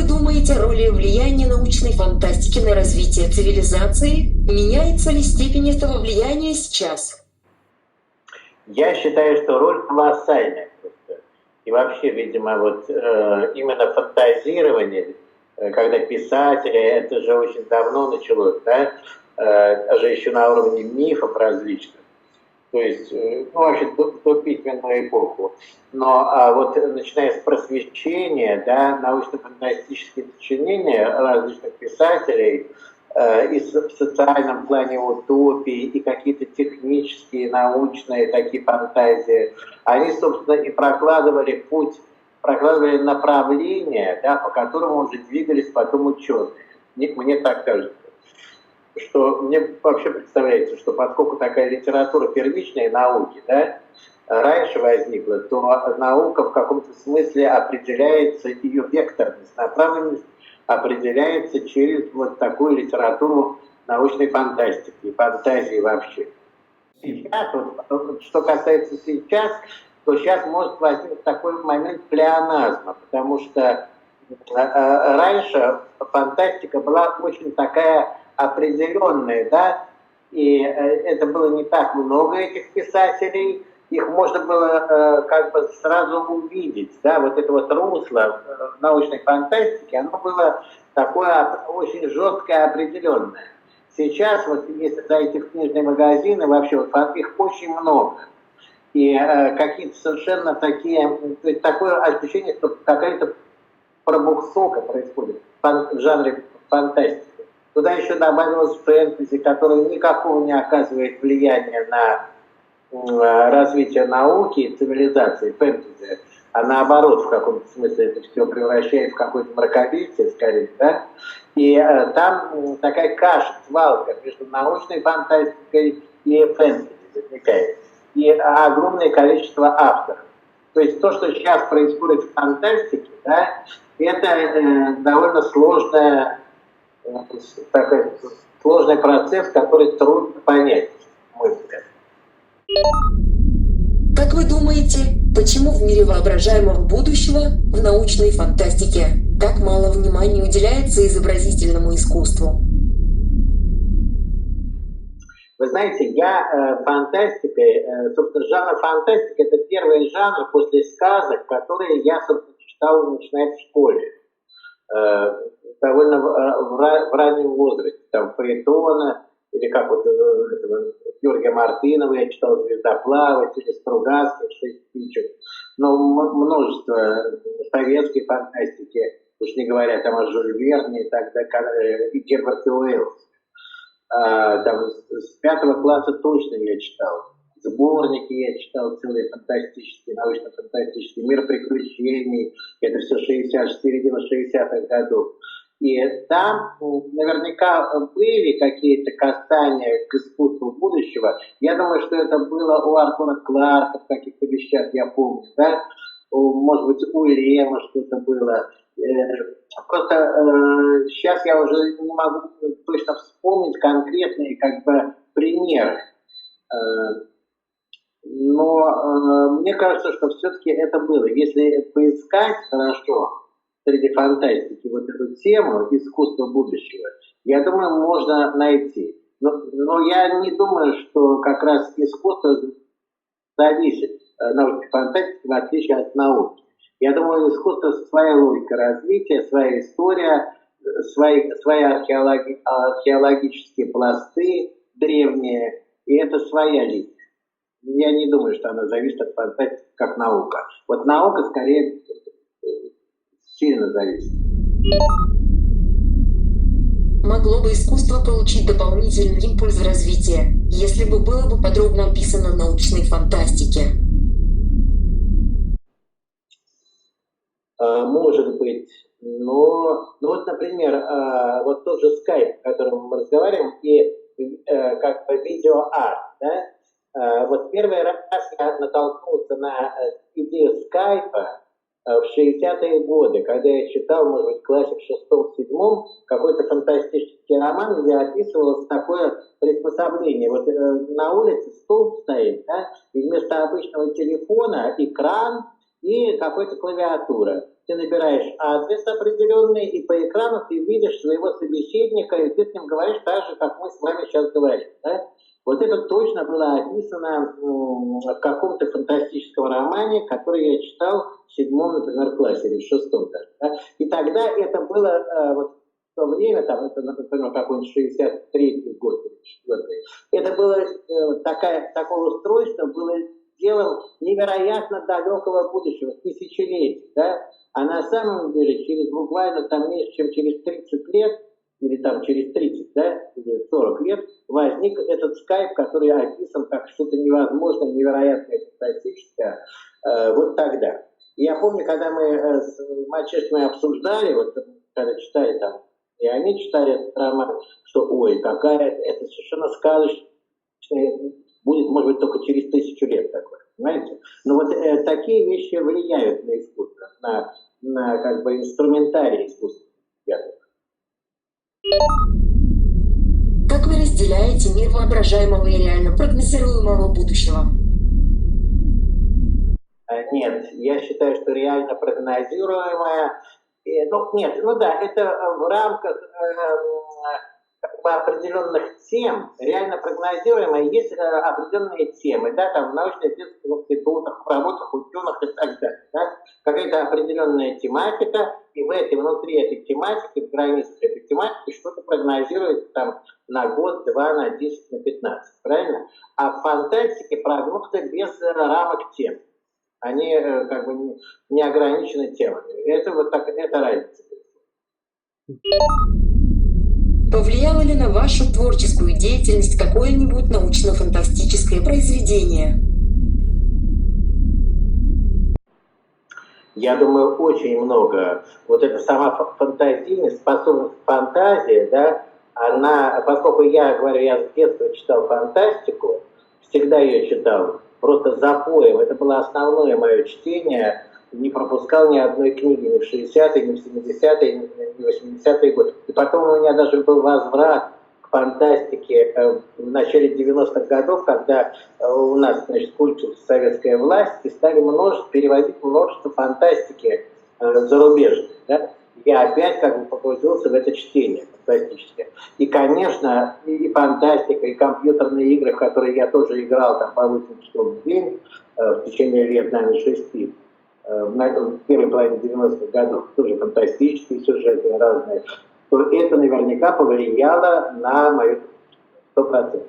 вы думаете о роли влияния научной фантастики на развитие цивилизации? Меняется ли степень этого влияния сейчас? Я считаю, что роль колоссальная просто. И вообще, видимо, вот именно фантазирование, когда писатели, это же очень давно началось, да, даже еще на уровне мифов различных. То есть, ну, вообще, до письменную эпоху. Но вот начиная с просвещения, да, научно-фантастические сочинения различных писателей, и в социальном плане утопии, и какие-то технические, научные такие фантазии, они, собственно, и прокладывали путь, прокладывали направление, да, по которому уже двигались потом ученые. Мне так кажется. Что мне вообще представляется, что поскольку такая литература первичной науки, да, раньше возникла, то наука в каком-то смысле определяется, ее векторность, направленность определяется через вот такую литературу научной фантастики, фантазии вообще. Сейчас, вот, что касается сейчас, то сейчас может возникнуть такой момент плеоназма, потому что раньше фантастика была очень такая определенная, да, и это было не так много этих писателей, их можно было как бы сразу увидеть, да, вот это вот русло научной фантастики, оно было такое очень жесткое, определенное. Сейчас вот если зайти в книжные магазины, вообще вот их очень много. И какие-то совершенно такие, то есть такое ощущение, что какая-то пробуксовка происходит в жанре фантастики. Туда еще добавилось фэнтези, которое никакого не оказывает влияния на развитие науки и цивилизации, фэнтези, а наоборот, в каком-то смысле это все превращает в какое-то мракобесие, скорее, да? И там такая каша, свалка между научной фантастикой и фэнтези возникает. И огромное количество авторов. То есть то, что сейчас происходит в фантастике, да, это довольно сложный процесс, который трудно понять, мой взгляд. Как вы думаете, почему в мире воображаемого будущего, в научной фантастике, так мало внимания уделяется изобразительному искусству? Вы знаете, я фантастикой, собственно, жанр фантастики — это первый жанр после сказок, которые я, собственно, читал, начиная в школе. Довольно в раннем возрасте, там, Фаэтона, или как вот Георгия Мартынова, я читал «Звездоплавателя», Стругацких, «Шесть птичек», но множество советской фантастики, уж не говоря там о Жюль Верне, и Герберте Уэллс. Там, с 5 класса точно я читал. Сборники я читал целые фантастические, научно-фантастические, «Мир приключений», это все середина 60-х годов. И там наверняка были какие-то касания к искусству будущего. Я думаю, что это было у Артура Кларка в каких-то вещах, я помню, да? Может быть, у Лема что-то было. Просто сейчас я уже не могу точно вспомнить конкретные как бы примеры. Но мне кажется, что все-таки это было. Если поискать хорошо среди фантастики вот эту тему искусства будущего, я думаю, можно найти. Но я не думаю, что как раз искусство зависит научной фантастики в отличие от науки. Я думаю, искусство своя логика развития, своя история, свои археологические пласты древние, и это своя линия. Я не думаю, что она зависит от фантастики как наука. Вот наука скорее сильно зависит. Могло бы искусство получить дополнительный импульс развития, если бы было бы подробно описано в научной фантастике? Может быть. Но вот, например, вот тот же Skype, о котором мы разговариваем, и как бы видеоарт, да? Вот первый раз я натолкнулся на идею скайпа в 60-е годы, когда я читал, может быть, в классе в 6-7 какой-то фантастический роман, где описывалось такое приспособление. Вот на улице столб стоит, да, и вместо обычного телефона экран и какая-то клавиатура. ты набираешь адрес определенный, и по экрану ты видишь своего собеседника, и ты с ним говоришь так же, как мы с вами сейчас говорим. Да? Вот это точно было описано в каком-то фантастическом романе, который я читал в 7-м, например, классе, или в 6-м даже. Да? И тогда это было вот в то время, там, это, например, какой-нибудь 63-й год, или 4-й, это было такое устройство было делом невероятно далекого будущего, тысячелетий. Да? А на самом деле, через буквально там меньше, чем через 30 лет, или там через 30, да, или 40 лет, возник этот скайп, который описан как что-то невозможное, невероятное, фантастическое, вот тогда. И я помню, когда мы с мальчишками обсуждали, вот когда читали там, и они читали этот роман, что, ой, какая это совершенно сказочная, будет, может быть, только через 1000 лет такое, понимаете? Но вот такие вещи влияют на искусство, на как бы инструментарий искусства. Как вы разделяете мир воображаемого и реально прогнозируемого будущего? Нет, я считаю, что реально прогнозируемое, это в рамках как бы определенных тем, реально прогнозируемое, есть определенные темы, да, там в научно-исследовательских институтах, в работах ученых и так далее, да, какая-то определенная тематика, и внутри этой тематики, в границах этой тематики что-то прогнозируется там на год, 2, на 10, на 15, правильно? А в фантастике прогнозы без рамок тем. Они как бы не ограничены темами. Это вот так, это разница. Повлияло ли на вашу творческую деятельность какое-нибудь научно-фантастическое произведение? Я думаю, очень много. Вот эта сама фантазийность, способность фантазии, да, она, поскольку я говорю, я с детства читал фантастику, всегда ее читал, просто запоем. Это было основное мое чтение. Не пропускал ни одной книги ни в 60-е, ни в 70-е, ни в 80-е годы. И потом у меня даже был возврат к фантастике в начале 90-х годов, когда у нас, значит, скульптура советская власть, и стали переводить множество фантастики зарубежной. Да? Я опять как бы погрузился в это чтение фантастическое. И, конечно, и фантастика, и компьютерные игры, в которые я тоже играл там, по 8 часов в день в течение лет, наверное, 6, в первой половине 90-х годов, тоже фантастические сюжеты разные, то это наверняка повлияло на мою 100%.